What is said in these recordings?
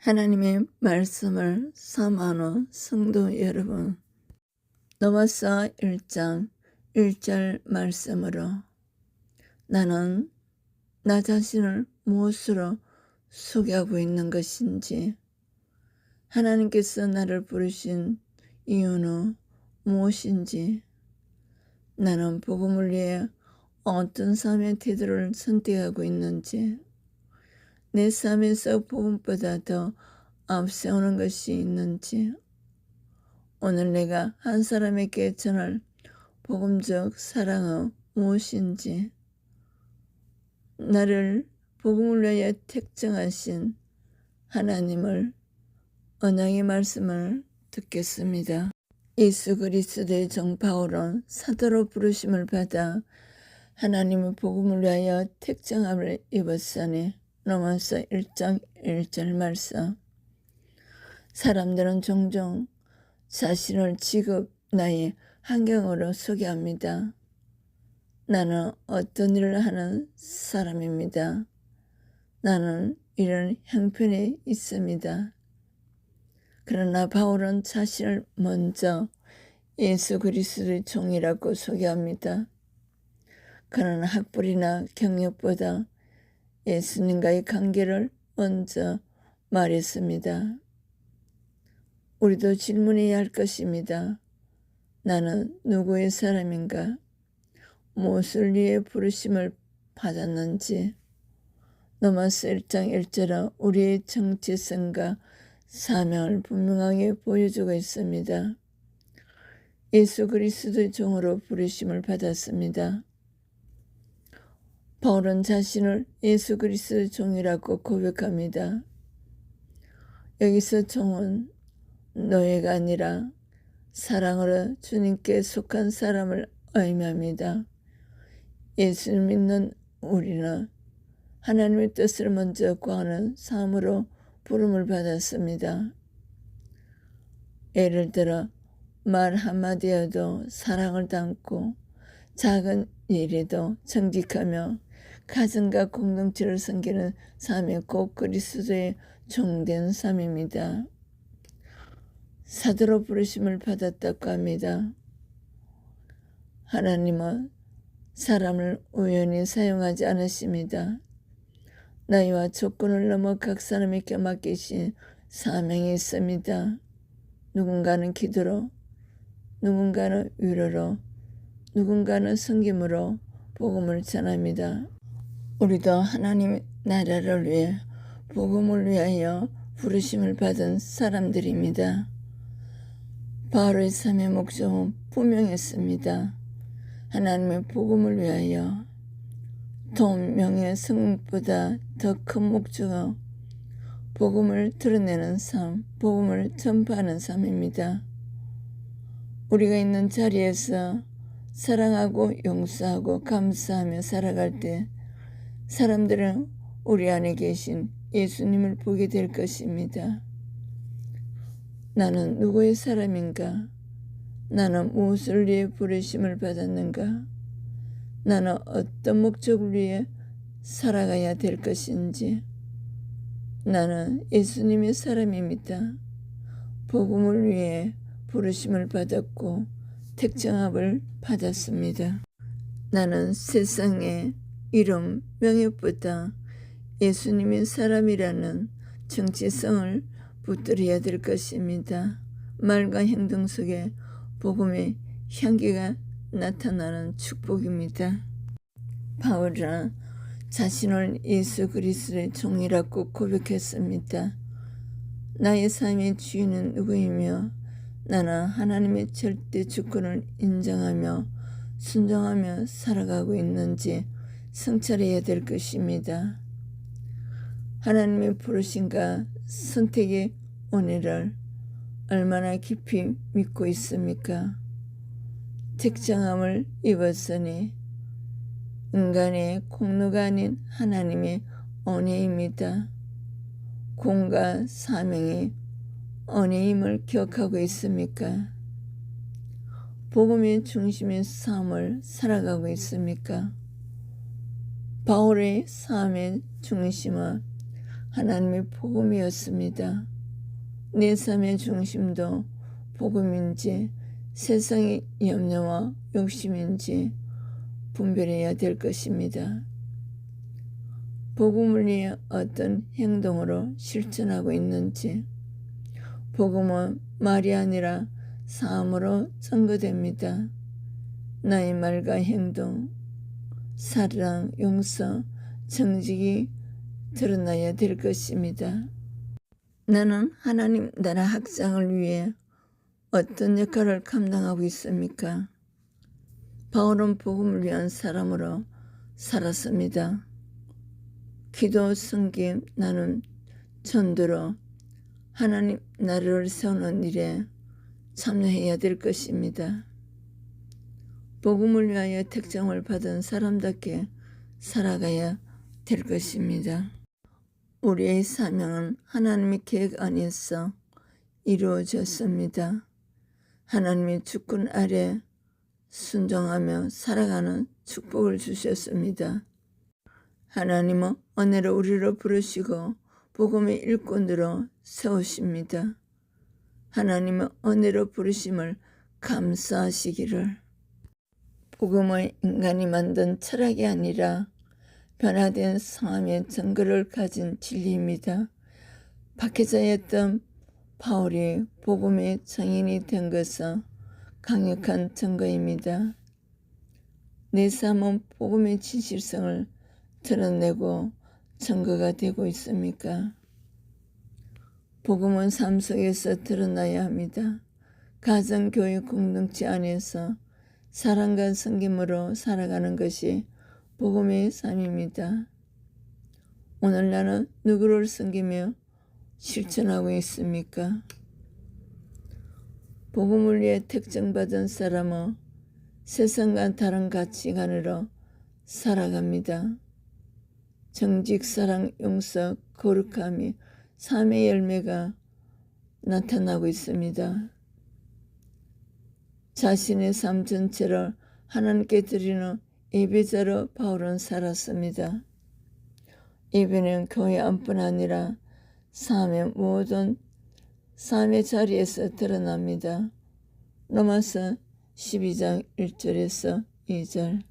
하나님의 말씀을 사모하는 성도 여러분, 로마서 1장 1절 말씀으로 나는 나 자신을 무엇으로 소개하고 있는 것인지, 하나님께서 나를 부르신 이유는 무엇인지, 나는 복음을 위해 어떤 삶의 태도를 선택하고 있는지, 내 삶에서 복음보다 더 앞세우는 것이 있는지, 오늘 내가 한 사람에게 전할 복음적 사랑은 무엇인지, 나를 복음을 위하여 택정하신 하나님을 언약의 말씀을 듣겠습니다. 예수 그리스도의 종 바울은 사도로 부르심을 받아 하나님의 복음을 위하여 택정함을 입었으니, 로마서 1장 1절 말씀. 사람들은 종종 자신을 직업, 나이, 환경으로 소개합니다. 나는 어떤 일을 하는 사람입니다. 나는 이런 형편에 있습니다. 그러나 바울은 자신을 먼저 예수 그리스도의 종이라고 소개합니다. 그는 학벌이나 경력보다 예수님과의 관계를 먼저 말했습니다. 우리도 질문해야 할 것입니다. 나는 누구의 사람인가? 무엇을 위해 부르심을 받았는지. 로마서 1장 1절은 우리의 정체성과 사명을 분명하게 보여주고 있습니다. 예수 그리스도의 종으로 부르심을 받았습니다. 바울은 자신을 예수 그리스도의 종이라고 고백합니다. 여기서 종은 노예가 아니라 사랑으로 주님께 속한 사람을 의미합니다. 예수를 믿는 우리는 하나님의 뜻을 먼저 구하는 삶으로 부름을 받았습니다. 예를 들어 말 한마디여도 사랑을 담고, 작은 일에도 정직하며 가정과 공동체를 섬기는 삶이 곧 그리스도의 종된 삶입니다. 사도로 부르심을 받았다고 합니다. 하나님은 사람을 우연히 사용하지 않으십니다. 나이와 조건을 넘어 각 사람에게 맡기신 사명이 있습니다. 누군가는 기도로, 누군가는 위로로, 누군가는 섬김으로 복음을 전합니다. 우리도 하나님의 나라를 위해 복음을 위하여 부르심을 받은 사람들입니다. 바울의 삶의 목적은 분명했습니다. 하나님의 복음을 위하여. 돈, 명예, 성공보다 더 큰 목적은 복음을 드러내는 삶, 복음을 전파하는 삶입니다. 우리가 있는 자리에서 사랑하고 용서하고 감사하며 살아갈 때 사람들은 우리 안에 계신 예수님을 보게 될 것입니다. 나는 누구의 사람인가? 나는 무엇을 위해 부르심을 받았는가? 나는 어떤 목적을 위해 살아가야 될 것인지. 나는 예수님의 사람입니다. 복음을 위해 부르심을 받았고 택정함을 받았습니다. 나는 세상의 이름, 명예보다 예수님의 사람이라는 정체성을 붙들어야 될 것입니다. 말과 행동 속에 복음의 향기가 나타나는 축복입니다. 바울은 자신을 예수 그리스도의 종이라고 고백했습니다. 나의 삶의 주인은 누구이며 나는 하나님의 절대 주권을 인정하며 순종하며 살아가고 있는지 성찰해야 될 것입니다. 하나님의 부르심과 선택의 은혜를 얼마나 깊이 믿고 있습니까? 택정함을 입었으니 인간의 공로가 아닌 하나님의 은혜입니다. 공과 사명이 은혜임을 기억하고 있습니까? 복음의 중심의 삶을 살아가고 있습니까? 바울의 삶의 중심은 하나님의 복음이었습니다. 내 삶의 중심도 복음인지 세상의 염려와 욕심인지 분별해야 될 것입니다. 복음을 위해 어떤 행동으로 실천하고 있는지, 복음은 말이 아니라 삶으로 증거됩니다. 나의 말과 행동, 사랑, 용서, 정직이 드러나야 될 것입니다. 나는 하나님 나라 확장을 위해 어떤 역할을 감당하고 있습니까? 바울은 복음을 위한 사람으로 살았습니다. 기도, 섬김, 나눔, 전도로 하나님 나라를 세우는 일에 참여해야 될 것입니다. 복음을 위하여 택정을 받은 사람답게 살아가야 될 것입니다. 우리의 사명은 하나님의 계획 안에서 이루어졌습니다. 하나님의 주권 아래 순종하며 살아가는 축복을 주셨습니다. 하나님은 은혜로 우리를 부르시고 복음의 일꾼으로 세우십니다. 하나님은 은혜로 부르심을 감사하시기를. 복음은 인간이 만든 철학이 아니라 변화된 성함의 증거를 가진 진리입니다. 박해자였던 바울이 복음의 증인이 된 것은 강력한 증거입니다. 내 삶은 복음의 진실성을 드러내고 증거가 되고 있습니까? 복음은 삶 속에서 드러나야 합니다. 가정, 교육, 공동체 안에서 사랑과 섬김으로 살아가는 것이 복음의 삶입니다. 오늘 나는 누구를 섬기며 실천하고 있습니까? 복음을 위해 택정받은 사람은 세상과 다른 가치관으로 살아갑니다. 정직, 사랑, 용서, 거룩함이 삶의 열매가 나타나고 있습니다. 자신의 삶 전체를 하나님께 드리는 예배자로 바울은 살았습니다. 예배는 교회 안뿐 아니라 삶의 모든 삶의 자리에서 드러납니다. 로마서 12장 1절에서 2절.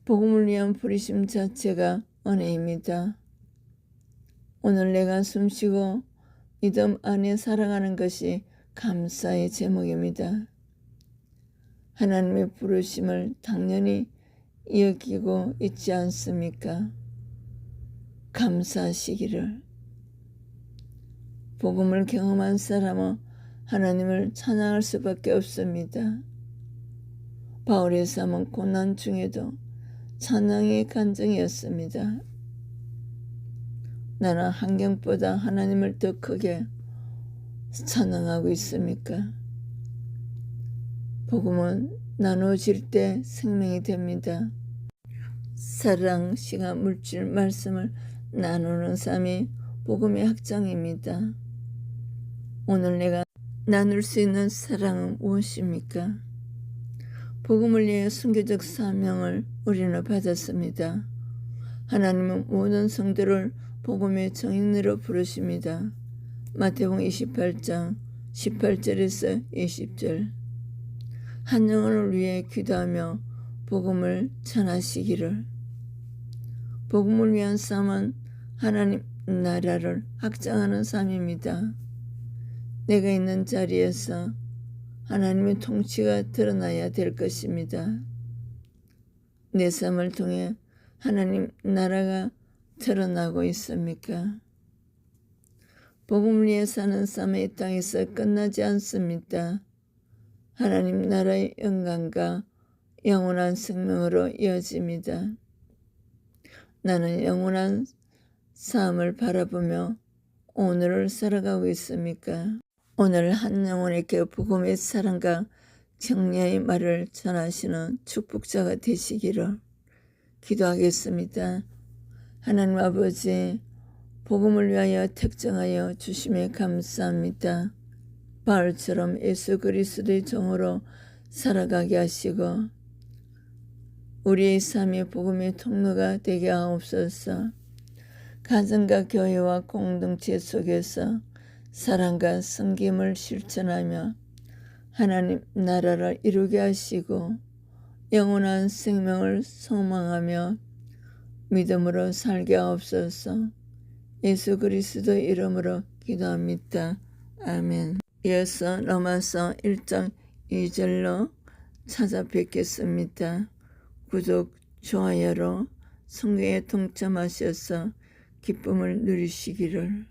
복음을 위한 부르심 자체가 은혜입니다. 오늘 내가 숨쉬고 믿음 안에 살아가는 것이 감사의 제목입니다. 하나님의 부르심을 당연히 여기고 있지 않습니까? 감사하시기를. 복음을 경험한 사람은 하나님을 찬양할 수밖에 없습니다. 바울의 삶은 고난 중에도 찬양의 간증이었습니다. 나는 환경보다 하나님을 더 크게 찬양하고 있습니까? 복음은 나누어질 때 생명이 됩니다. 사랑, 시간, 물질, 말씀을 나누는 삶이 복음의 확장입니다. 오늘 내가 나눌 수 있는 사랑은 무엇입니까? 복음을 위해 순교적 사명을 우리는 받았습니다. 하나님은 모든 성도를 복음의 증인으로 부르십니다. 마태복음 28장 18절에서 20절. 한 영혼을 위해 기도하며 복음을 전하시기를. 복음을 위한 삶은 하나님 나라를 확장하는 삶입니다. 내가 있는 자리에서 하나님의 통치가 드러나야 될 것입니다. 내 삶을 통해 하나님 나라가 드러나고 있습니까? 복음을 위해 사는 삶이 이 땅에서 끝나지 않습니다. 하나님 나라의 영광과 영원한 생명으로 이어집니다. 나는 영원한 삶을 바라보며 오늘을 살아가고 있습니까? 오늘 한 영혼에게 복음의 사랑과 격려의 말을 전하시는 축복자가 되시기를 기도하겠습니다. 하나님 아버지, 복음을 위하여 택정하여 주심에 감사합니다. 바울처럼 예수 그리스도의 종으로 살아가게 하시고 우리의 삶이 복음의 통로가 되게 하옵소서. 가정과 교회와 공동체 속에서 사랑과 섬김을 실천하며 하나님 나라를 이루게 하시고 영원한 생명을 소망하며 믿음으로 살게 하옵소서. 예수 그리스도 이름으로 기도합니다. 아멘. 이어서 로마서 1장 2절로 찾아뵙겠습니다. 구독, 좋아요로 성경에 동참하셔서 기쁨을 누리시기를.